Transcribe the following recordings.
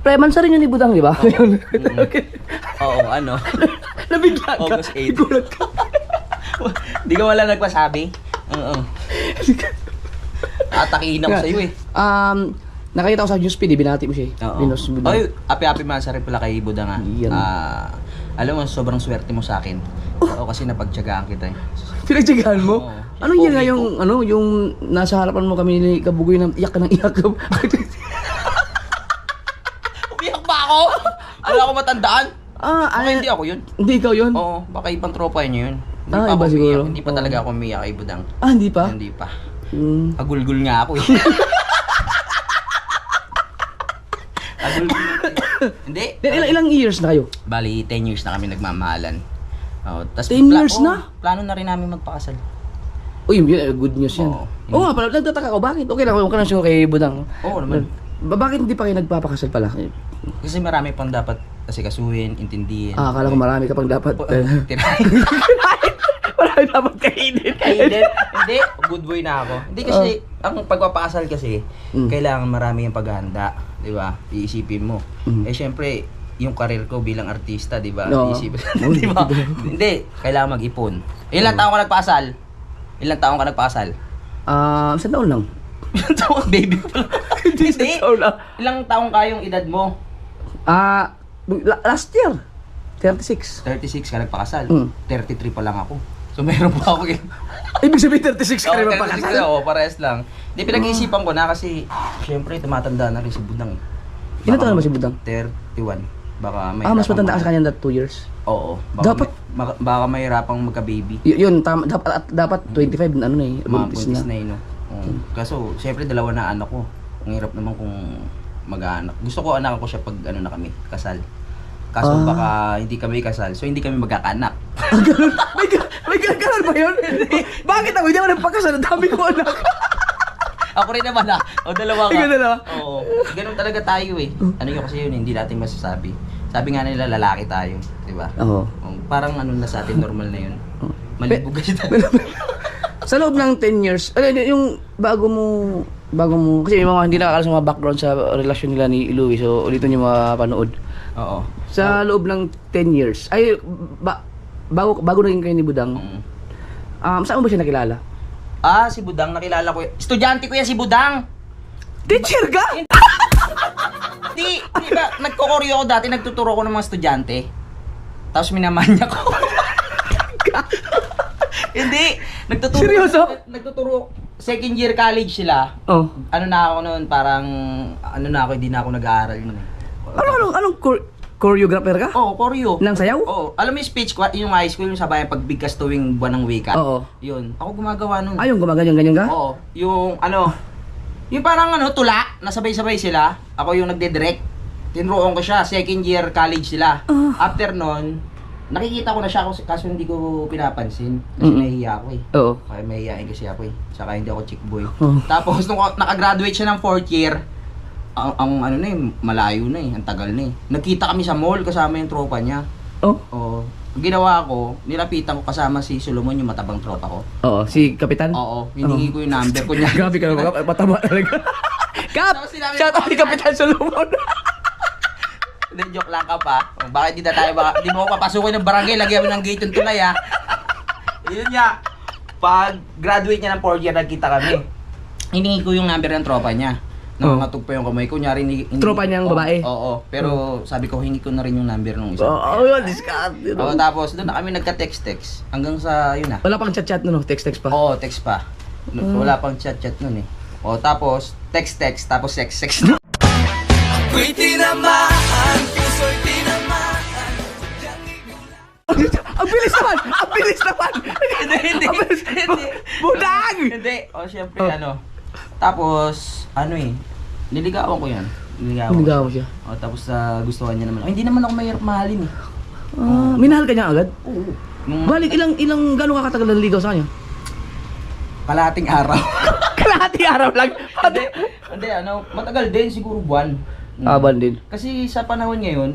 Mansa rin yun ni Budang, di ba? Oo, ano? Nabigla ka. August 8. Gulat ka. Di ka wala nagpasabi? Oo. Atakihin ako sa'yo eh. Nakita ko sa newsfeed, binati mo siya eh. Oo. Binos Budang. Oy, api-api Mansa rin pala kay Budang ah. Yan. Alam mo, sobrang swerte mo sa akin. Oo, kasi napagtyagaan kita eh. Pinagtsagaan mo? Oo. Ano yan nga yung, yung nasa harapan mo kami ni Kabugoy na iyak ka ng iyak ka. Umiyak ba ako? Wala ako matandaan. Baka hindi ako yun. Hindi ikaw yun? Oo, baka ibang tropa niyo yun. Hindi Ah, pa iba ako siguro. umiyak. Hindi pa talaga ako umiyak kay Budang. Hindi pa? Hindi pa. Hmm. Agulgul nga ako eh. Agulgul. Hindi. Ilang years na kayo? Bali, 10 years na kami nagmamahalan. Oh, 10 years na? Plano na rin namin magpakasal. Uy, good news yan. Oo. Oo nga pala, nagtataka ko, bakit? Okay lang, huwag ka na siguro kay Budang. Oo naman. Bakit hindi pa kayo nagpapakasal pala? Kasi marami pang dapat asikasuhin, intindihin. Akala ko marami ka pang dapat. Tirahin. Marami dapat kainin. Kainin. Hindi, good boy na ako. Hindi kasi, ang pagpapakasal kasi, kailangan marami yung paghahanda. Di ba? Iisipin mo. Eh, syempre, yung karir ko bilang artista, di ba? No. Iisipin. Di ba? Hindi, kailangan mag-ipon. Ilang taong ka nagpakasal? Ilang taong ka nagpakasal? Isang taon lang. Ilang taong baby ko pala? Hindi. Isang taon lang. Ilang taong kayong edad mo? Last year. 36. 36 ka nagpakasal. 33 pa lang ako. So meron pa ako eh. Ibig sabihin 36 ka rin 36 magpakasal? na, parehas lang. Hindi, pinag-iisipan ko na kasi, syempre, tumatanda na rin si Budang eh. Ilan taon naman si Budang? 31. Baka may Mas matanda ka sa kanya that 2 years. Oo. Dapat- Baka mahirapang magka-baby. Yun, dapat 25 ano na eh. Mga buntis buntis na yun. Kaso, syempre, dalawa na anak ko. Ang hirap naman kung mag-aanak. Gusto ko anak ko siya pag ano na kami, kasal. Kaso baka hindi kami kasal, so hindi kami magkakaanak. May gagalan ba yun? Bakit ako? Hindi ako nagpakasal. Ang dami ko anak. Ako rin naman O, dalawa ka. Ikaw dalawa? Oo. Ganun talaga tayo eh. Ano yun kasi yun, hindi natin masasabi. Sabi nga nila, lalaki tayo. Diba? Oo. Parang ano na sa atin, normal na yun. Malibog kasi tayo. Sa loob ng 10 years, yung bago mo, kasi yung mga hindi nakakala sa mga background sa relasyon nila ni Louie, so ulitin nyo mapanood. Oo. Sa loob ng 10 years, bago naging kayo ni Budang, saan mo ba siya nakilala? Si Budang, nakilala ko. Estudyante ko yan si Budang. Teacher ka? Di ba, nagko-koryo ako dati, nagtuturo ko ng mga estudyante. Tapos minamanya ko. Hindi, nagtuturo. Seryoso? Nagtuturo. Second year college sila. Oh. Ano na ako noon, parang, hindi na ako nag-aaral noon eh. Anong choreographer ka? Oo, koryo. Nang sayaw? Oo. Alam mo yung speech ko, yung high school, yung sabayan pagbigkas tuwing buwan ng wika. Oo. Yun. Ako gumagawa nun. Yung gumaganyan-ganyan ka? Oo. Yung yung parang tula, nasabay-sabay sila. Ako yung nagde-direct. Tinuruan ko siya, second year college sila. After nun, nakikita ko na siya kaso hindi ko pinapansin. Kasi nahihiya ako eh. Oo. Kaya mahihiyain kasi ako eh. Saka hindi ako chick boy. Oh. Tapos nung nakagraduate siya ng 4th year, ang malayo na eh, ang tagal na eh. Nagkita kami sa mall kasama yung tropa niya. Oh. Oo. Ang ginawa ko, nilapitan ko kasama si Solomon, yung matabang tropa ko. Oo, si Kapitan? Oo, hiningi ko yung number ko niya. Grabe ka naman, mataba talaga. Kap! Tapos sinabi Shout out ko, kay Kapitan Solomon. Hindi, joke lang ka pa. Bakit di mo ko papasukin ng barangay, lagyan mo ng gate yung tulay ha. Yun nga, pag graduate niya ng 4th year, nagkita kami. Hiningi ko yung number ng tropa niya. Nangangatog pa yung kamay ko. Nyari, Tropa niyang babae? Oo. Pero sabi ko, hingi ko na rin yung number ng isa. Yun, discount. Oo, tapos doon na kami nagka-text-text. Hanggang sa, yun na. Wala pang chat-chat no? Text-text pa? Oo, text pa. Wala pang chat-chat nun eh. O, tapos, text-text, tapos sex-sex na. Ako'y tinamaan, puso'y tinamaan. Ang bilis naman! Ang bilis naman! Hindi. Budang! Hindi. O, syempre, Tapos, niligawan ko yan. Niligawan mo siya? O, tapos gustuhan niya naman. Hindi naman ako mahirap mahalin eh. Minahal ka niya agad? Oo. Balik, gano'ng kakatagal na naligaw sa kanya? Kalahating araw. Kalahati araw lang? Hindi, matagal din, siguro buwan. Aban din. Kasi sa panahon ngayon,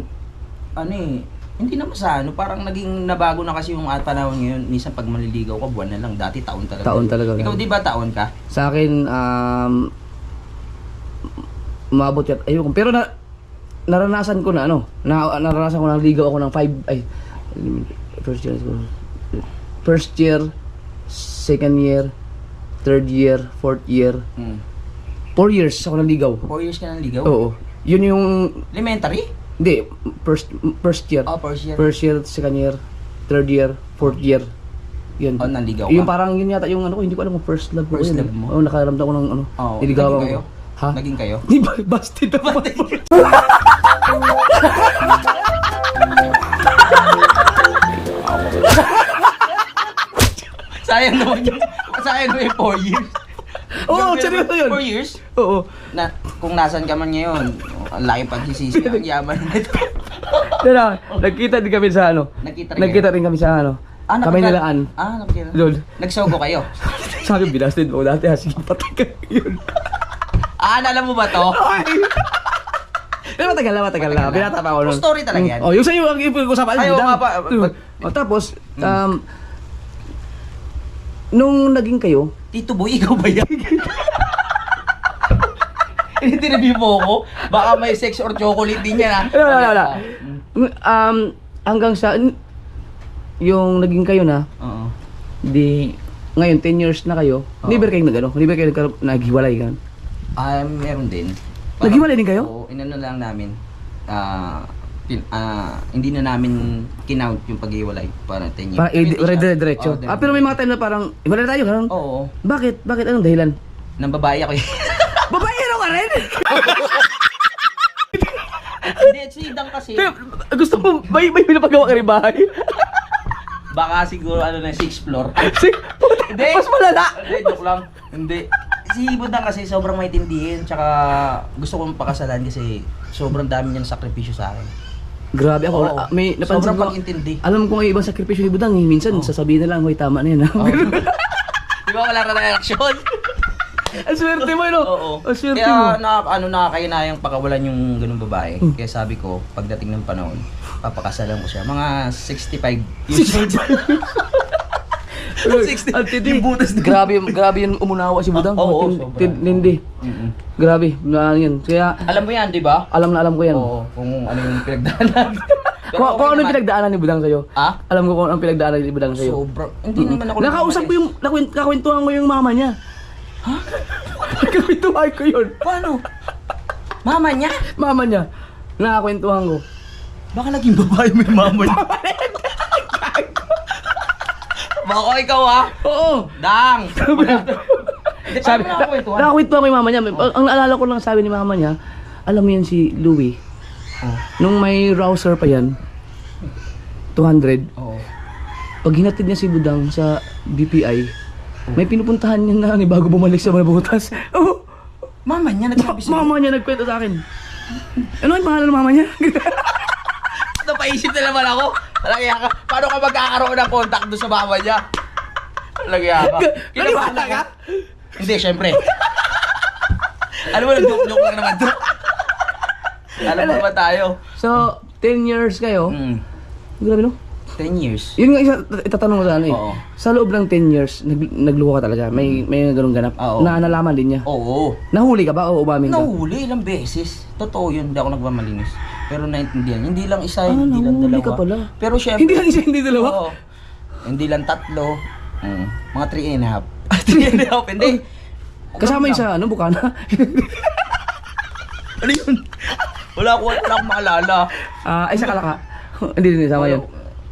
hindi naman parang naging nabago na kasi yung panahon ngayon. Minsan pag maliligaw ka, buwan na lang. Dati taon talaga. Taon talaga. Ikaw di ba taon ka? Sa akin, umabot yan. Ayun, pero naranasan ko na naranasan ko na ligaw ako ng first year, second year, third year, fourth year. 4 years ako naligaw. 4 years ka nang ligaw? Oo. Yun yung Elementary? hindi, first year. Oh, first year. First year, second year, third year, fourth year. Yun. Oh, nanligaw Yung ka? parang yun yata yung ano ko, hindi ko alam kung first love ko First yun. love mo? Oo, nakaramdam ko ng ano, Oo. niligawan Naging kayo? ko. Ha? Naging kayo? Di ba, busted na ba? Sayang naman yung 4 years. Oo, seryoso yun. 4 years? Oo. Na, kung nasan ka man ngayon, ang laking pagsisisi, ang yaman nito. Tara, nagkita din kami sa ano. Nakita rin Rin kami sa ano. Ah, Kami nakita- nilaan. Ah, nakita. Lol. Nagsogo kayo? Sabi, binasted mo dati, sige, patay ka yun. Ah, alam mo ba to? Pero matagal na. Binata pa ako nun. True story talaga yan. Oh, yung sa'yo, ang ipag-usapan. Ay, oo nga pa. Tapos, nung naging kayo, Tito Boy, ikaw ba yan? Tinireview mo ako? Baka may sex or chocolate din yan, ha? wala. Hanggang sa, yung naging kayo na, Oo. di, ngayon, 10 years na kayo, Oo. never kayo naghiwalay ka. Meron din. Naghiwalay din kayo? Oo, inano lang namin. Hindi na namin kinount yung pag-iwalay para 10 years. Para diretso. Oo, Pero may mga time na parang, iwalay na tayo, ganun. Oo. Bakit? Anong dahilan? Nang babae ako eh. Babae ka rin? Hindi, sidang kasi. Pero, gusto mo, may pinapagawa ka rin bahay? Baka siguro ano na 6th floor. Hindi. Mas malala. Hindi, joke lang. Hindi. Si Budang kasi sobrang maitindihin, tsaka gusto kong pakasalan kasi sobrang dami niyang sakripisyo sa akin. Grabe ako. Oo. May napansin Sobrang ko. pag-intindi. Alam ko may ibang sakripisyo ni Budang eh. Minsan sasabihin na lang, hoy, tama na yan. Oo. Di ba wala ka na reaksyon? Ang swerte mo, no? Oo. Ang swerte Kaya mo. nakakainayang pakawalan yung ganung babae. Kaya sabi ko, pagdating ng panahon, papakasalan ko siya. Mga 65 years old. 60. Yung butas na. Grabe yun umunawa si Budang. Oo, sobra. Tindi. Grabe, na yun. Kaya, Alam mo yan, di ba? alam ko yan. Oo, kung ano yung pinagdaanan. Kung ano yung pinagdaanan ni Budang sa'yo. Ah? Alam ko kung ano yung pinagdaanan ni Budang sa'yo. Sobrang. Hindi naman ako. Nakausap ko yung, nakakwentuhan ko yung mama niya. Ha? Nakakwentuhan ko yun. Paano? Mama niya? Mama niya. Nakakwentuhan ko. Baka naging babae mo yung mama niya. Baka ikaw ha? Oo. Dang! Sabi, nakakwentuhan ko yung mama niya. Ang naalala ko lang sabi ni mama niya, alam mo yan si Louie. Nung may rouser pa yan, 200. Oo. Pag hinatid niya si Budang sa BPI, may pinupuntahan niya na ni bago bumalik sa mga butas. Oh, Mama niya nagsabi sa'yo? mama niya nagkwento sa akin. Ano yung pangalan ng mama niya? Napaisip na naman ako. Talagyan ka. Paano ka magkakaroon ng contact doon sa mama niya? Talagyan ka. Naniwala ka? Hindi, syempre. Alam mo, joke lang naman to. Alam mo ba tayo? So, 10 years kayo. Grabe no? 10 years. Yun nga isa, itatanong ko sa ano eh. Oo. Sa loob ng 10 years, nagluho ka talaga. May ganung ganap. Oo. Na nalaman din niya. Oo. Nahuli ka ba o umamin ka? Nahuli ilang beses. Totoo yun, hindi ako nagmamalinis. Pero naintindihan. Hindi lang isa, Ah, hindi lang nahuli dalawa. ka pala. Pero syempre. Hindi lang isa, hindi dalawa? Oo. Hindi lang 3. Mga 3 and a half. 3 and a half, hindi. Kasama yung sa ano, Bukana? Ano yun? Wala akong maalala. Ay, sa Kalaka. Hindi din sama yun.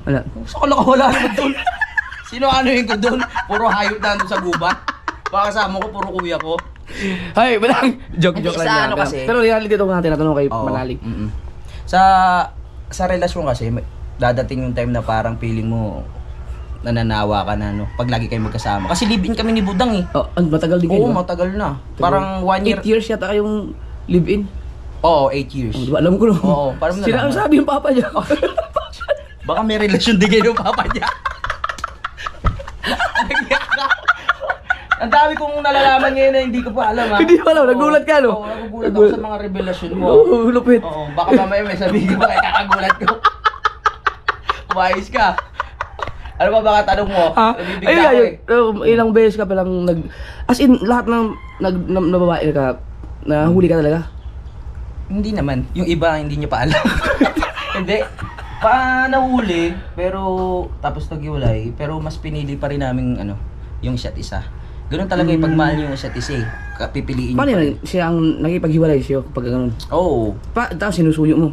Wala. Sa wala naman doon. Sino ano yung ko doon? Puro hayop na doon sa gubat. Baka kasama ko, puro kuya ko. Hay, walang joke Hindi, lang sa yan. ano kasi. Pero reality ito nga tinatanong kay Oo. Manali. Sa relasyon kasi, dadating yung time na parang feeling mo nananawa ka na, no? Pag lagi kayo magkasama. Kasi live-in kami ni Budang eh. Oh, matagal din kayo. Oo, ba? matagal na. Parang 1 year. 8 years yata kayong live-in. Oo, 8 years. Oh, di ba? Alam ko no. Oo, parang mo Sila ang nalaman. sabi yung papa niya. Baka may relasyon din kayo ng papa niya. Ang dami kong nalalaman ngayon na hindi ko pa alam ha. Hindi mo alam, nagulat ka, no? Oo, nagugulat ako sa mga revelasyon mo. Oo, lupit. Oo, baka mamaya may sabihin ko kaya kakagulat ko. Umayos ka. Ano ba baka tanong mo? Nabibigla Ayun ako nga, ilang beses ka palang as in, lahat ng na babae ka, nahuli ka talaga? Hindi naman. Yung iba, hindi niya pa alam. Hindi. Nahuli, pero tapos naghiwalay. Pero mas pinili pa rin namin yung isa't isa. Ganun talaga yung pagmahal niyo yung isa't isa eh. Pipiliin Paano niyo pa yun? Siya ang nakipaghiwalay siya kapag ganun. Oo. Tapos sinusuyo mo.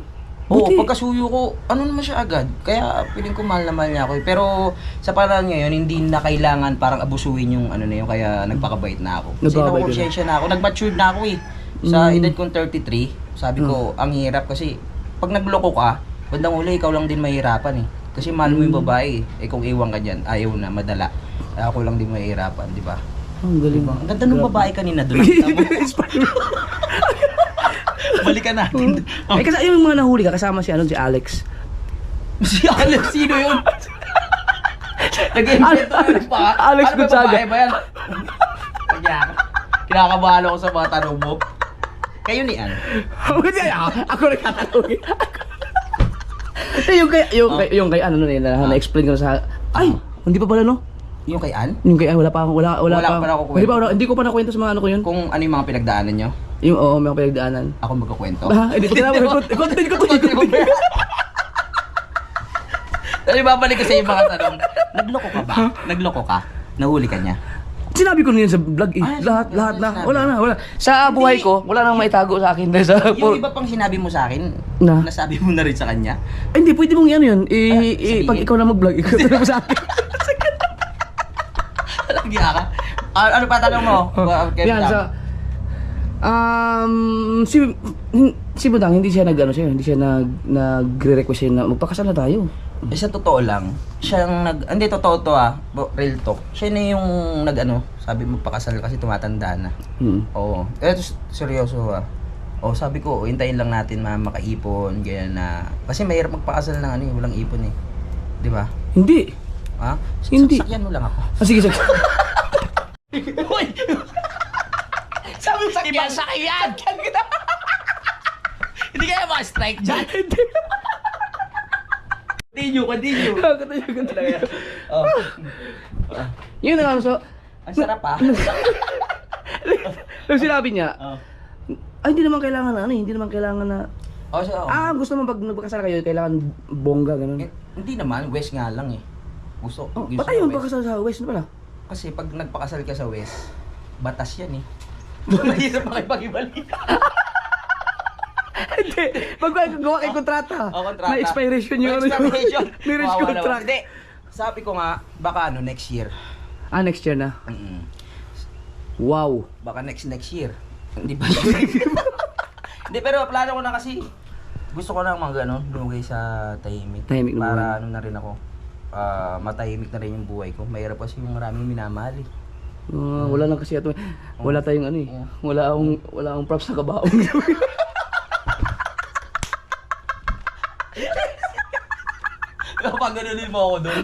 Oo, Buti. pagkasuyo ko, naman siya agad. Kaya piling ko mahal na mahal niya ako. Pero sa panahon ngayon, hindi na kailangan parang abusuin yung kaya nagpakabait na ako. Kasi Nagpakabait nakukonsensya na ako. Nag-matured na ako eh. Sa edad kong 33, sabi ko, ang hirap kasi pag nagloko ka, bandang uli, ikaw lang din mahirapan eh. Kasi mahal mo yung babae eh. Kung iwan ka dyan, ayaw na, madala. Ako lang din mahirapan, di ba? Ang galing. Ang ganda ng babae kanina doon. Balikan natin. Eh kasi yung mga nahuli ka, kasama si Alex. Si Alex, sino yun? Nag-invento na pa. Alex Ano ba Gonzaga. babae ba yan? Kanya, kinakabahan ako sa mga tanong mo. Kayo ni Ann. Hindi, ako nagtatanungin. Yung kay ano na-explain ko na sa... Ay, hindi pa pala no? Yung kay Ann? Yung kay wala pa ako, wala Wala pa. pa na ako kwento. Hindi ko pa nakwento sa mga ano ko yun. Kung ano yung mga pinagdaanan nyo, Yung may pinagdaanan. ako magkukwento. Hindi ko tinawag. Dali babalik ko sa yung mga tanong. Nagloko ka ba? Nagloko ka? Nahuli ka niya? Sinabi ko na yun sa vlog eh. Ay, Lahat na. sinabi. Wala. Sa buhay ko, wala nang maitago sa akin. Yung iba pang sinabi mo sa akin, Na? nasabi mo na rin sa kanya? Hindi, pwede mong yan yun. sabihin. Pag ikaw na mag-vlog, ikaw na mo sa akin. Lagi ka? Ano pa tanong mo? Yan, si Budang, hindi siya hindi siya nagre-request na magpakasal na tayo. Sa totoo lang, hindi totoo to real talk. Siya na yung sabi mo pakasal kasi tumatanda na. Oo. Seryoso sabi ko, hintayin lang natin makaipon, ganyan na. Kasi mahirap magpakasal ng walang ipon eh. Di ba? Hindi. Ha? Hindi. Sakyan mo lang ako. Sige. Uy! Sabi mo sakyan! Sakyan kita! Hindi kaya ma-strike dyan? Continue. Oh. Yun na nga, so, Ang sarap nung sinabi niya, Oh. hindi naman kailangan na, So, gusto mo pag nagpakasal kayo, kailangan bongga, ganun. hindi naman, West nga lang eh. Gusto Ba't tayo West. magpakasal sa West na pala? Kasi pag nagpakasal ka sa West, batas yan eh. Mahirap makipag-ibalik. Hindi, gawa kay kontrata. Kontrata. May expiration yung Expiration. marriage Kawawa contract. naman. Hindi. Sabi ko nga, baka next year. Next year na. Mm-mm. Wow. Baka next year. Hindi ba? Hindi, pero plano ko na kasi gusto ko na lumagay sa tahimik. Tahimik na Para buhay. na rin ako. Matahimik na rin yung buhay ko. Mahirap kasi yung maraming minamahal eh. Wala lang kasi ato. Wala tayong wala akong props na kabaong. Kapag ganunin mo ako doon.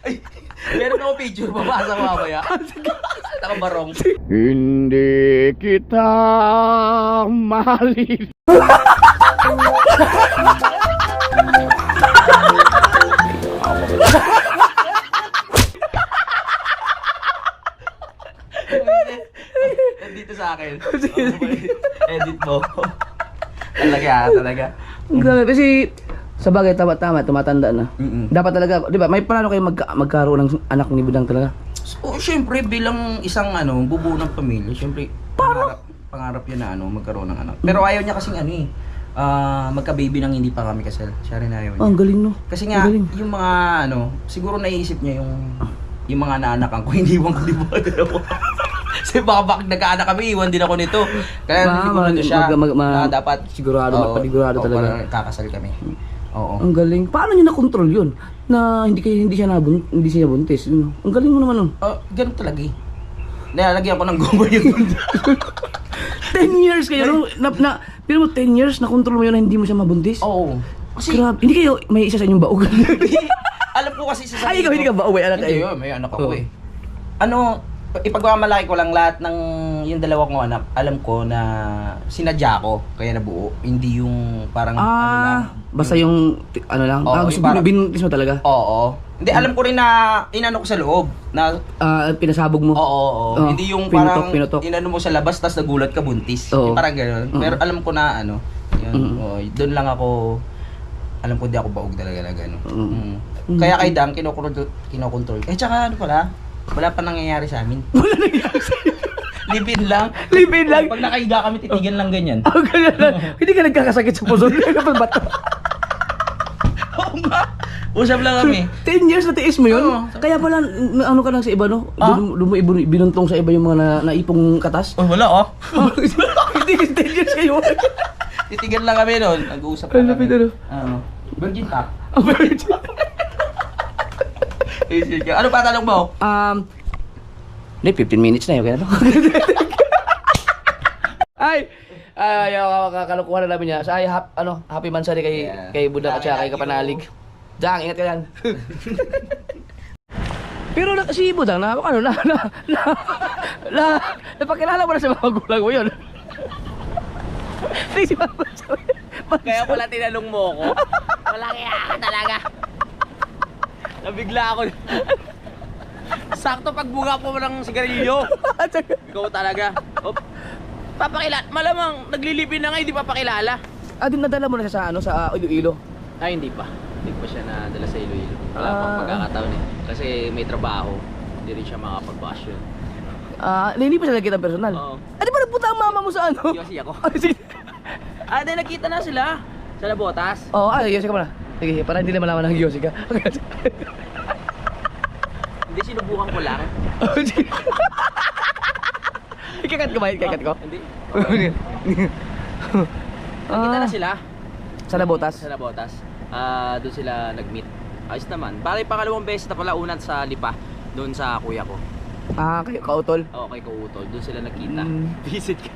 Ay, meron ako picture, babasa ko mamaya. Nakabarong. Hindi kita mahalin. Nandito sa akin. Edit mo. Talaga. Grabe, kasi sa bagay tama tumatanda na. Mm-mm. Dapat talaga, 'di ba? May plano kayo magkaroon ng anak ni Budang talaga. So, syempre bilang isang bubuo ng pamilya, syempre pangarap yun na magkaroon ng anak. Pero ayaw niya kasing magka-baby nang hindi pa kami kasal. Siya rin ayaw niya. Ang galing no. Kasi nga Ang galing. yung mga siguro naiisip niya yung mga naanakan ko, hindi iwan ko di ba dalawa. Kasi baka nagkaanak kami, iwan din ako nito. Kaya hindi ko nito siya na dapat sigurado talaga. Kakasal kami. Oo. Ang galing. Paano niyo na-control 'yun? Na hindi siya buntis. Ang galing mo naman nun. Ganun talaga eh. Nilalagyan ko ng goma yung 10 years kayo, pero mo 10 years na control mo yun na hindi mo siya mabuntis? Oo. Kasi, Grabe, hindi kayo may isa sa inyong baog. alam ko kasi sa Ay, ikaw hindi ka baog, may anak Hindi kayo. yun, may anak ako eh. Ipagmamalaki ko lang lahat ng yung dalawa kong anak, alam ko na sinadya ko, kaya nabuo. Hindi yung parang lang. Basta yung, lang, Oo, gusto yung parang- binuntis mo talaga? Oo. Hindi, alam ko rin na inano ko sa loob. Na, Pinasabog mo. oo. Oh, Hindi yung pinutok. parang inano mo sa labas tapos nagulat ka buntis. Oo. Yung parang gano'n. Pero alam ko na ano, yun. Doon lang ako, alam ko di ako baog talaga na gano'n. Kaya kay Dang, kinokontrol. Tsaka ano pala, wala pa nangyayari sa amin. Wala nangyari sa'yo. Lipin lang. Lipin lang. Pag nakahiga kami, titigan lang ganyan. Ganyan lang. Hindi ka nagkakasakit sa puso. Kapag bato. Oo nga. Usap lang kami. 10 years na tiis mo yun? Oo. Kaya pala, ano ka lang sa iba, no? Doon mo binuntong sa iba yung mga naipong katas? Oh, wala oh. Hindi kasi 10 years kayo. Titigan lang kami noon. Nag-uusap Ang lang lapit, kami. ano? Virgin top. Ang virgin. Ano pa tanong mo? Hindi, 15 minutes na yun. Kaya ano? Ay, kakalukuhan na namin niya. Sa happy mansari kay Budak at saka kay Kapanalig. Dang, ingat ka yan. Pero si Budang, napakilala mo na sa mga magulang mo yun. Si Mama Mansari. Kaya pala tinanong mo ako. Walang iya ka talaga. Nabigla ako. Sakto pagbuga po ng sigarilyo. Ikaw talaga. Malamang naglilipin na nga, hindi papakilala. Din nadala mo na siya sa Iloilo. Ay, hindi pa. Hindi pa siya nadala sa Iloilo. Wala pang pagkakataon eh. Kasi may trabaho. Hindi rin siya makapagbakasyon. Hindi pa siya nagkita ng personal. Oo. Di ba nagpunta ang mama mo sa ano? Yosi ako. Sige. Dahil nakita na sila. Sa Labotas. Oo, Yosi ka muna. Sige, para hindi na malaman ng Yosi ka. Hindi, sinubukan ko lang. Sige. Ikakat ko ba? Ikakat ko? Hindi. Nakita Nakita na sila. Sa Labotas? Sa Labotas. Doon sila nag-meet. Ayos naman. Bakit pangalawang beses na pala unat sa Lipa. Doon sa kuya ko. Kayo kautol? Oo, kay Kuutol. Doon sila nagkita. Visit ka.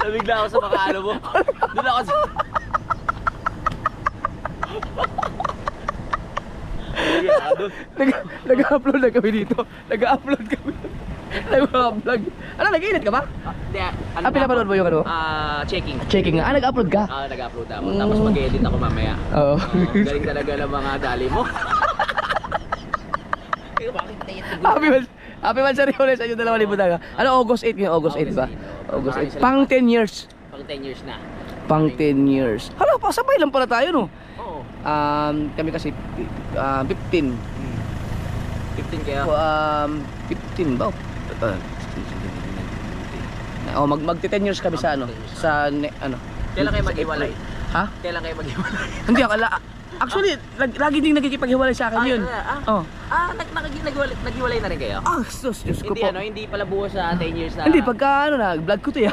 Nabigla ako sa makaano mo. Doon ako sa... Nag-upload na kami dito. Nag-upload kami. Nag-vlog. Nag-edit ka ba? Hindi, Pinapanood mo yung ano? Checking. Checking nga. Nag-upload ka? Nag-upload ako. Tapos mag-edit ako mamaya. Oo. Galing talaga ng mga dali mo. Happy Mansari ulit sa inyo dalawa ni Budaga. August 8 ngayon? August 8 ba? August 8. Pang 10 years. Pang 10 years na. Pang 10 years. Hala, pasabay lang pala tayo, no? Oo. Kami kasi 15. 15 kaya? 15 ba? Magti 10 years kami sa ano? Sa ano? Kailan kayo mag-iwalay? Ha? Kailan kayo mag-iwalay? Hindi actually, lagi ding nagkikipaghiwalay sa akin yun. Oh. Naghiwalay na rin kayo? Sus, Diyos ko Hindi po. hindi pala buo sa 10 years na. Hindi, pagka vlog ko to eh.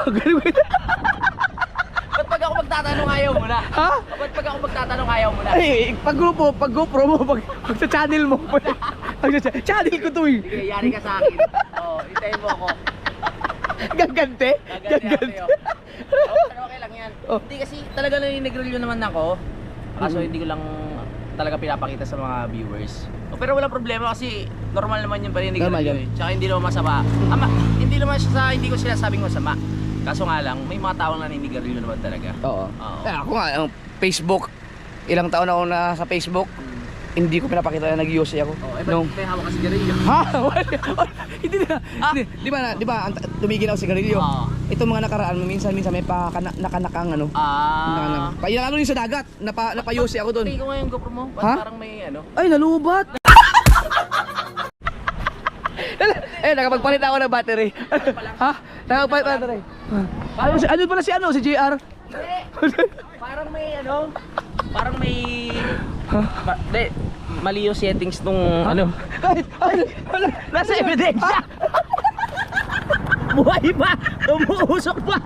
Ba't pag ako magtatanong ayaw mo na? Ha? Ba't pag ako magtatanong ayaw mo na? Ay, pag GoPro mo, pag sa channel mo. Channel ko to eh. Sige, yari ka sa akin. Hintayin mo ako. Gagante? Gagante ako. Okay lang yan. Hindi kasi talaga nag-review naman ako. Kaso hindi ko lang talaga pinapakita sa mga viewers. Pero wala problema kasi normal naman yung paninig Normal review yan. eh. Tsaka hindi naman masama. Hindi ko sinasabing masama. Kaso nga lang, may mga taong naninigarilyo naman talaga. Oo. Oo. Ako nga, Facebook, ilang taon ako na sa Facebook, hindi ko pinapakita na nag-iosay ako. May hawak ka sigarilyo. Ha? Hindi na. Di ba, tumigil ako sa sigarilyo. Oo. Itong mga nakaraan, minsan may nakanakang ano. Lalo yung sa dagat, napayosay ako doon. Hindi ko nga yung GoPro mo. Ha? Parang may ano. Ay, nalubat! Nakapagpalit ako ng battery. Ha? Nakapagpalit battery. Ano pala si JR? Parang may ano. Parang may... Mali yung settings nung ano. Nasa ebidensya! Buhay pa! Umuusok pa!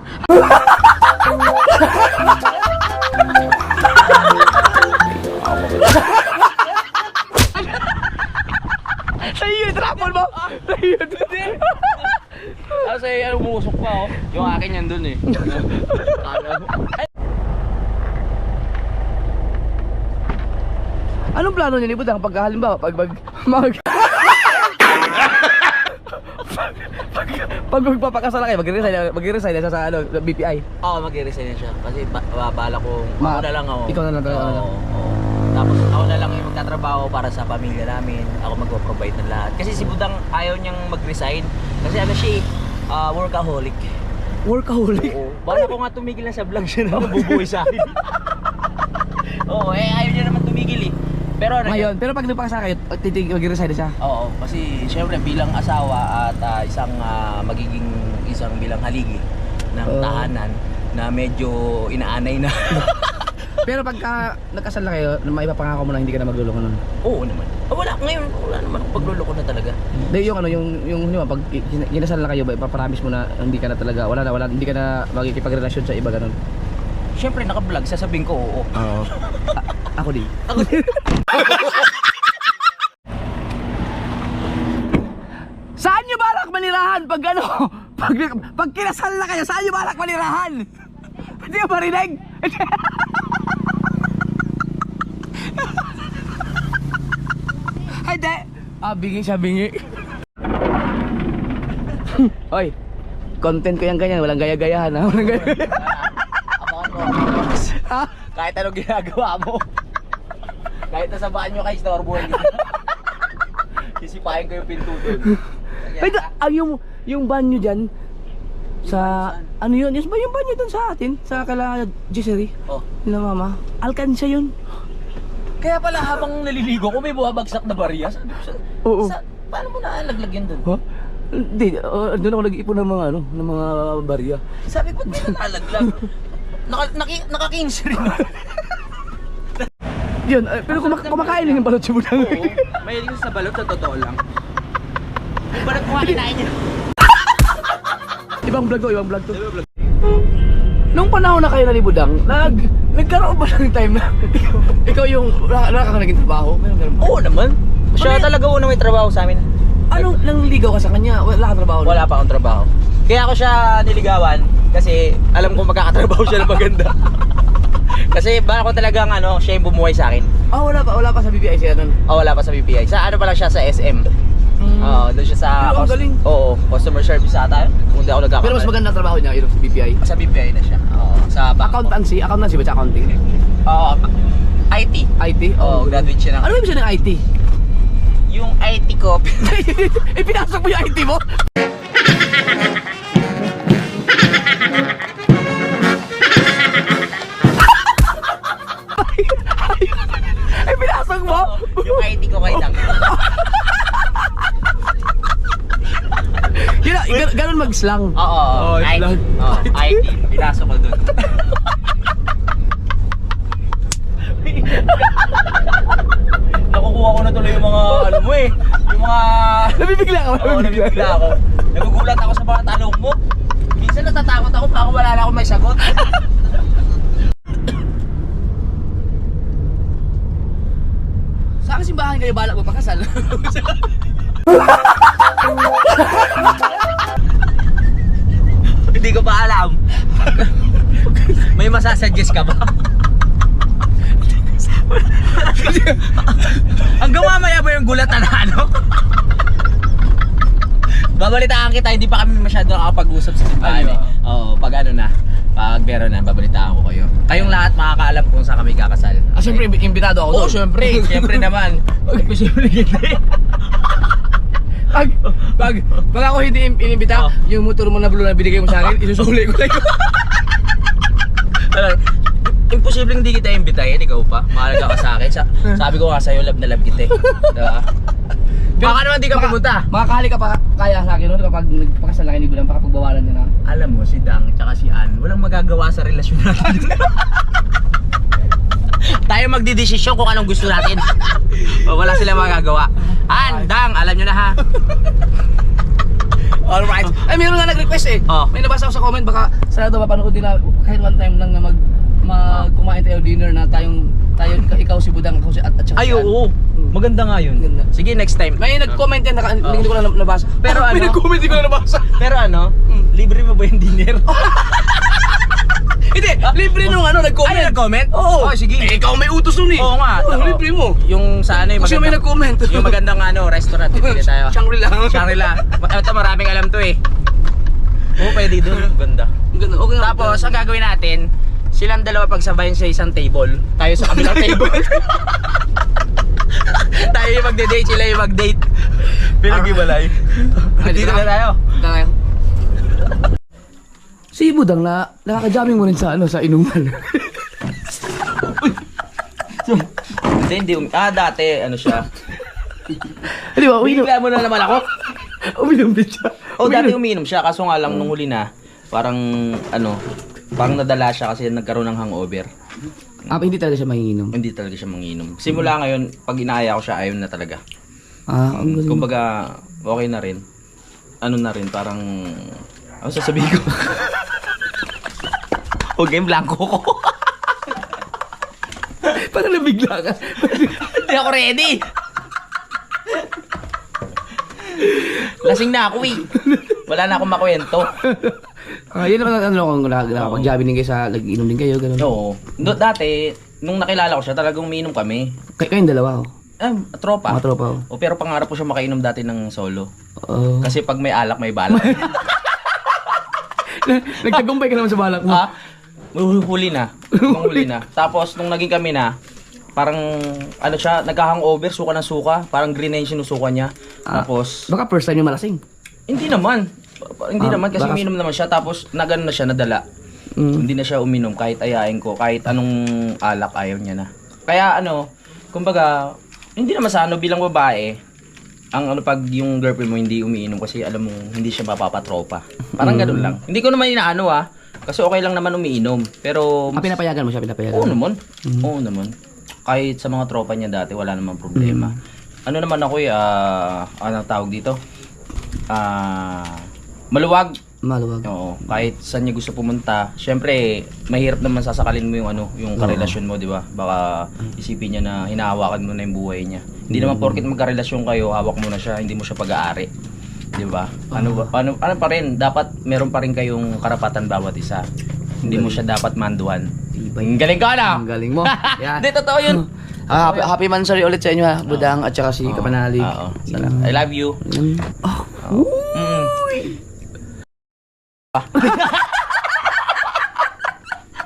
Sa'yo yung trapon mo! Sa'yo yung Kasi ano, umuusok pa oh. Yung akin yan dun eh. Anong plano niya ni Budang pag halimbawa pag magpapakasal kayo, mag-resign na siya sa ano, BPI? Oo, mag-resign na siya. Kasi bahala ko, ako na lang ako. Ikaw na lang talaga. Oo. Tapos ako na lang yung magtatrabaho para sa pamilya namin. Ako magpo-provide ng lahat. Kasi si Budang ayaw niyang mag-resign. Kasi ano siya, workaholic. Workaholic. Oo. Bala ko nga tumigil na sa vlog siya na nabubuhay sa akin. Oo, ayaw niya naman tumigil eh. Pero ano Ngayon, pero pag nagpakasal kayo, mag-resign na siya. Oo, kasi syempre bilang asawa at magiging isang bilang haligi ng tahanan na medyo inaanay na. Pero pagka nagkasal na kayo, maipapangako mo na hindi ka na magluloko nun. Oo naman. Wala, ngayon wala naman akong pagluloko na talaga. Hindi, yung ano, yung pag kinasal na kayo, ipapromise mo na hindi ka na talaga, wala, hindi ka na magkikipagrelasyon sa iba ganun. Syempre naka-vlog, sasabihin ko oo. Oo. Ako din. Saan nyo balak manirahan pag ano? Pag kinasal na kayo, saan nyo balak manirahan? Hindi mo marinig? Ay, di. Bingi siya, bingi. Hoy, content ko yan ganyan, walang gaya-gayahan ha. Walang gaya-gayahan. Abangan mo. Ha? Kahit anong ginagawa mo. Kahit nasa banyo ka, istorbo dito. Sisipahin ko yung pinto doon. Ay, yung banyo dyan, sa, ano yun? Yes ba yung banyo dun sa atin? Sa kala Gisserie? Oh. Na mama? Alkansya yun. Kaya pala habang naliligo ko may buwabagsak na barya. Sabi ko Oo. paano mo naalaglag yan doon? Ha? Hindi, doon ako nag-ipon ng mga ano, ng mga barya. Sabi ko, di na nalaglag. Naka-kings rin. Yun, pero kumakain din yung balot si Budang. Oo. Mahilig sa balot, sa totoo lang. Yung balot ko kinain niya. Ibang vlog to. Nung panahon na kayo na ni Budang, nagkaroon ba ng time na ikaw yung wala ka naging trabaho? Meron ganun ba? Oo naman. Siya talaga una may trabaho sa amin. Anong nangligaw ka sa kanya? Wala kang trabaho? Wala pa akong trabaho. Kaya ako siya niligawan kasi alam ko magkakatrabaho siya ng maganda. Kasi baka ko talagang siya yung bumuhay sa akin. Wala pa sa BPI siya nun. Wala pa sa BPI. Sa ano pa lang siya sa SM. Oo, doon siya sa Pero ang galing. Oo, customer service ata. Kung di ako nagkakamali. Pero mas maganda ang trabaho niya yung sa BPI. Sa BPI na siya. Oo, sa bangko. Accountancy ba sa accounting? Oo, IT. IT? Oo, graduate siya ng Ano ibig sabihin ng IT? Yung IT ko. Pinasok mo yung IT mo? Pinasok mo? Yung IT ko kay Dang. Ganun mag-slang. Oo, IT. slang. Oo, IT. Pinasok ko doon. Nakukuha ko na tuloy yung mga mo eh. Yung mga Nabibigla ka ba? Oo, nabibigla ako. Nagugulat ako sa mga tanong mo. Minsan natatakot ako baka wala na akong may sagot. Saan simbahan kayo balak magpakasal? Hindi ko pa alam. May masasuggest ka ba? Hanggang mamaya ba yung gulatan na ano? Babalitaan kita, hindi pa kami masyado nakakapag-usap sa simbahan eh. Oo, pag pag meron na, babalitaan ko kayo. Kayong lahat makakaalam kung saan kami kakasal. Siyempre, imbitado ako Oo, doon. syempre naman. Posible hindi. Pag ako hindi inimbita, yung motor mo na blue na binigay mo sa akin, isusuli ko lang yun. Imposibleng hindi kita imbitahin, ikaw pa. Mahalaga ka sa akin. Sabi ko nga sa'yo, love na love kita eh. Diba? Baka naman di ka pumunta. Makakali ka pa kaya sa akin nun kapag nagpakasal na kayo ni Budang, baka pagbawalan niya na. Alam mo, si Dang tsaka si Ann, walang magagawa sa relasyon natin. Tayo magdidesisyon kung anong gusto natin. Wala silang magagawa. Ann, Dang, alam nyo na ha. Alright. Ay, meron nga nag-request eh. Oh. May nabasa ako sa comment, baka sana daw mapanood din na kahit one time lang na kumain tayo dinner na ikaw si Budang, ako si at saka Ay, si Ann. oo. Maganda nga yun. Maganda. Sige, next time. May nag-comment yan, hindi ko lang nabasa. Pero May nag-comment, hindi ko lang nabasa. Pero libre mo ba yung dinner? Hindi, libre nung nag-comment. Ay, nag-comment? Oo. Oh, sige. Ikaw may utos nun eh. Oo nga. Libre mo. Yung sa yung Kasi may nag-comment. Yung magandang restaurant, pili tayo. Shangri-La. Shangri-La. Ito, maraming alam to eh. Oo, pwede doon. Ganda. Ganda. Okay. Tapos, ang gagawin natin, silang dalawa pagsabayan sa isang table, tayo sa kabilang table. Tayo yung magde-date, sila yung mag-date. Pinag-ibalay. Dito na tayo. Si Budang na nakaka-jamming mo rin sa sa inuman. Hindi, dati, ano siya. Di ba, uminom. Bigla mo na naman ako. Uminom din siya. Dati umiinom siya, kaso nga lang nung huli na, parang nadala siya kasi nagkaroon ng hangover. Hindi talaga siya manginginom. Hindi talaga siya manginom. Simula ngayon, pag inaaya ko siya, ayaw na talaga. Ang galing. Kumbaga, okay na rin. Ano na rin, parang, ano sasabihin ko? Okay, blanco ko. Parang nabigla ka. Hindi ako ready. Lasing na ako eh. Wala na akong makwento. Yun naman kung nakapag-jamming din kayo nag-inom din kayo, gano'n. Oo. Dati, nung nakilala ko siya, talagang umiinom kami. Kayong dalawa, Tropa. Mga tropa, Pero pangarap ko siya makainom dati ng solo. Oh. Kasi pag may alak, may balak. Nagtagumpay ka naman sa balak mo. Huli na. Huli na. Tapos, nung naging kami na, parang, siya, nagka-hangover, suka ng suka. Parang green na yung sinusuka niya. Tapos, Baka first time yung malasing. hindi naman. Hindi naman, kasi baka- uminom naman siya. Tapos, na siya, nadala. Hindi na siya uminom, kahit ayain ko. Kahit anong alak, ayaw niya na. Kaya, kumbaga, hindi naman sa bilang babae, pag yung girlfriend mo hindi umiinom kasi alam mo, hindi siya mapapatropa. Parang ganun lang. Hindi ko naman inaano kasi okay lang naman umiinom. Pero, Pinapayagan mo siya, pinapayagan. oo naman. Oo naman. Kahit sa mga tropa niya dati, wala namang problema. Ano naman ako anong tawag dito? Maluwag. Maluwag. Oo. Kahit saan niya gusto pumunta. Syempre, mahirap naman sasakalin mo yung karelasyon mo, di ba? Baka isipin niya na hinahawakan mo na yung buhay niya. Hindi naman porket magkarelasyon kayo, hawak mo na siya, hindi mo siya pag-aari. Di ba? Ano pa rin, dapat meron pa rin kayong karapatan bawat isa. Hindi mo siya dapat manduan. Ang galing ka na! Ang galing mo. Yan. Hindi, totoo yun. Happy Mansari ulit sa inyo Budang at saka si Kapanalig. Oo. I love you.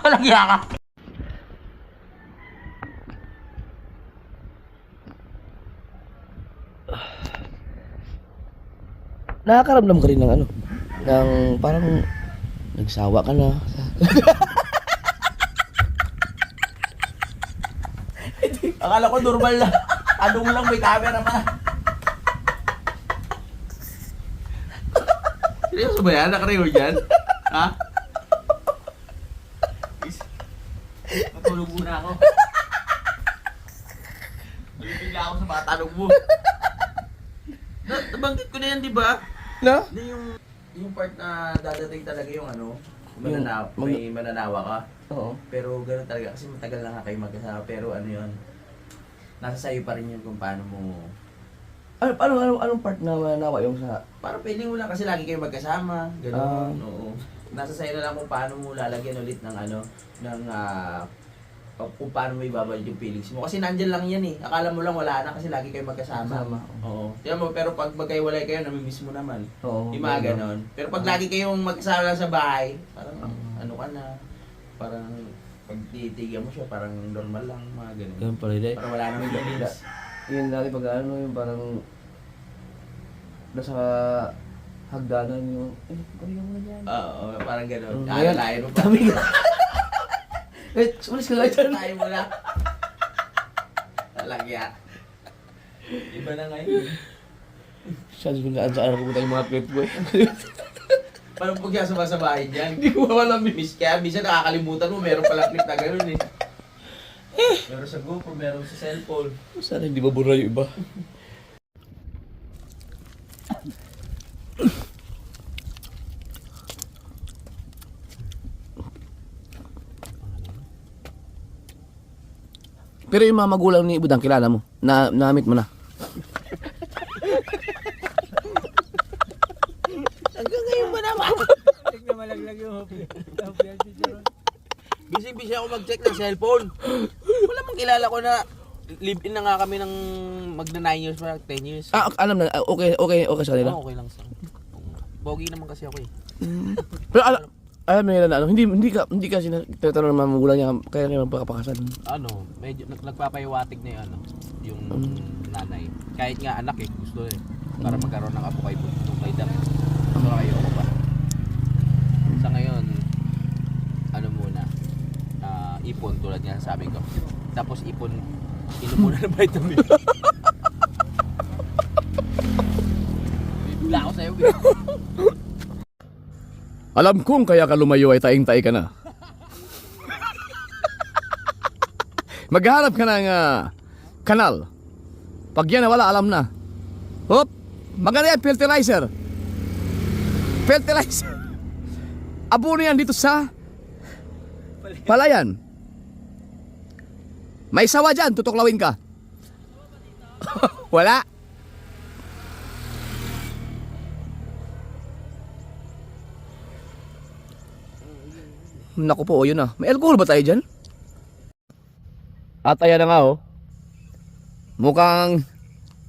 Walang iya ka. Nakakaramdam ka rin ng ng parang nagsawa ka na. Akala ko normal lang. Anong lang may camera pa. Seryoso ba yan? Nakarecord yan? Ha? Matulog muna ako. Malipigla ako sa mga tanong mo. Nabanggit ko na yan, di ba? No? Yung part na dadating talaga yung may mananawa ka. Oo. Pero gano'n talaga kasi matagal na nga kayo magkasama. Pero nasa sayo pa rin yun kung paano mo... Anong part na mananawa yung sa... Parang feeling mo lang kasi lagi kayo magkasama. Gano'n. Oo. Nasa sayo na lang kung paano mo lalagyan ulit ng kung paano mo ibabalik yung feelings mo. Kasi nandyan lang yan eh. Akala mo lang wala na kasi lagi kayo magkasama. Oo. Tiyan mo, pero pag magkaiwalay kayo, namimiss mo naman. Oo. Yung mga ganon. Pero pag lagi kayong magkasama lang sa bahay, parang ano ka na. Parang pag titigan mo siya, parang normal lang, mga ganon. Ganun pala rin. Parang wala namang feelings. Yun dati pag yung parang nasa hagdanan yung pariyan mo na dyan. Oo, parang ganon. Ngayon, Alalayan mo pa. dami ka. Ulis ka nga dyan. Tayo mo na. Talagya. Iba na ngayon. Saan saan ko yung mga pet boy. Parang pag sasama sa bahay dyan, hindi ko alam miss. Kaya minsan nakakalimutan mo, meron palang clip na gano'n eh. Meron sa GoPro, meron sa cellphone. Sana hindi mabura yung iba. Pero yung mga magulang ni Budang, kilala mo? Na-meet mo na? Hanggang ngayon ba naman? Busy ako mag-check ng cellphone. Wala mang kilala ko na live-in na nga kami ng magna 9 years pa, 10 years. Alam na, okay sa nila. Okay lang sa. Pogi naman kasi ako eh. Pero Alam mo na ano, hindi kasi tinatanong ng mga magulang niya kaya niya magpakapakasal. Ano, medyo nagpapahiwatig na yung ano, yung nanay. Kahit nga anak eh, gusto eh. Para magkaroon ng apo kay kay Dam. So ayoko pa. Sa ngayon, ano muna, ipon tulad nga sabi ko. Tapos ipon, inom muna ng vitamin. Bibigla ako sa'yo. Alam kong kaya ka lumayo ay taing-tai ka na. Maghanap ka ng kanal. Pag yan wala, alam na. Hop! Maganda yan, fertilizer. Fertilizer. Abono yan dito sa palayan. May sawa dyan, tutuklawin ka. Wala. Naku po, yun na. May alcohol ba tayo dyan? At ayan na nga oh. Mukhang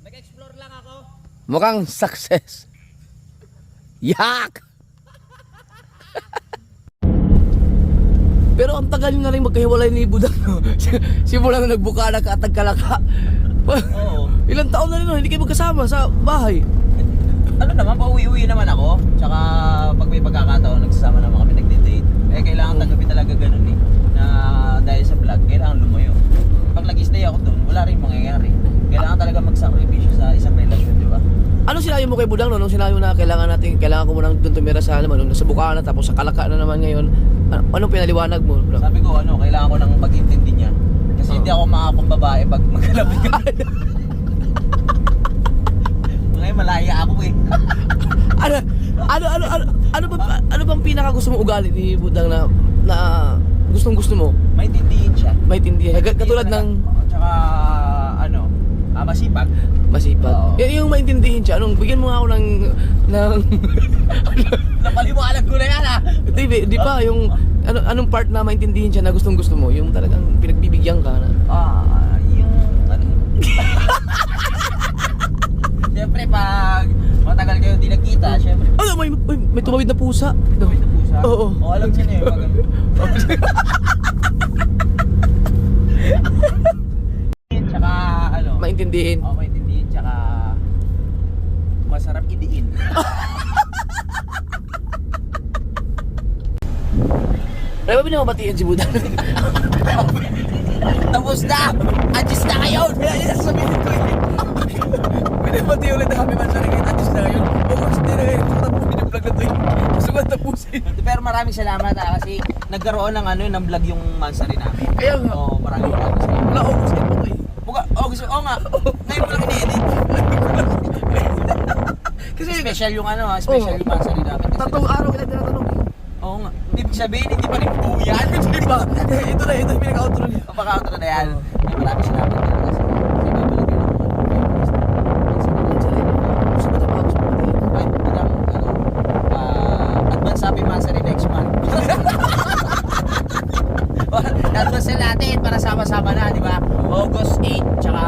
Nag-explore lang ako. mukhang success. Yak! Pero ang tagal nyo na rin magkahiwalay ni Budang, no? Simula na nagbuka na katag-kalaka. Oo. Ilang taon na rin, no? Hindi kayo magkasama sa bahay. Ano naman, pauwi-uwi naman ako. Tsaka pag may pagkakataon, nagsasama naman kami nagde-date. Eh, kailangan tanggapin talaga ganun eh. Na dahil sa vlog, kailangan lumayo. Pag nag-stay ako doon, wala rin mangyayari. Kailangan talaga magsakripisyo sa isang relasyon, di ba? Ano sinabi mo kay Budang, no? Nung sinabi mo na kailangan ko munang doon tumira sa naman, nung nasa buka na, tapos sa kalaka na naman ngayon. Anong pinaliwanag mo? Bro? Sabi ko, kailangan ko nang mag-intindi niya. Kasi hindi ako makakapang babae pag magkalapit ka. Ngayon, malaya ako eh. Ano bang pinaka gusto mo ugali ni Budang na gustong-gusto mo? Maintindihin siya. Maintindihan. Katulad ng Tsaka, masipag. masipag. Oo. Yung maintindihin siya, bigyan mo nga ako ng Napaliwanag ko na yan ah. di pa yung anong part na maintindihin siya na gustong-gusto mo, yung talagang pinagbibigyan ka na. Yung Siyempre pag matagal kayo di nagkita, siyempre. May tumawid na pusa. Tumawid na pusa? Oo. Alam niya na yun. Tsaka Maintindihin. maintindihin. Tsaka masarap idiin. Ay, ba binabatiin si Budang? Tapos na! Adjust na kayo! Sabihin ko eh. Binabati ulit na kami man sa rin at na ngayon. Focus din na ngayon. Tapos binablog na to eh. Gusto ko tapusin. Pero maraming salamat kasi nagkaroon ng vlog yung mansari namin. Kaya nga. Maraming salamat. Wala ako gusto ito eh. Nga. Ngayon mo lang ini-edit. Kasi Special yung special yung mansari namin. Kasi tatlong araw kita tinatanong eh. Oo nga. Ibig sabihin, hindi pa rin buo yan. Di ba? Ito na, yung pinaka-outro niya. Kapag-outro na yan. Maraming salamat talaga kasi ibabalik yun ako. Gusto mo tapos mo Ay, bilang, advance happy mansari next month. Advance na natin para sama-sama na, di ba? August 8, tsaka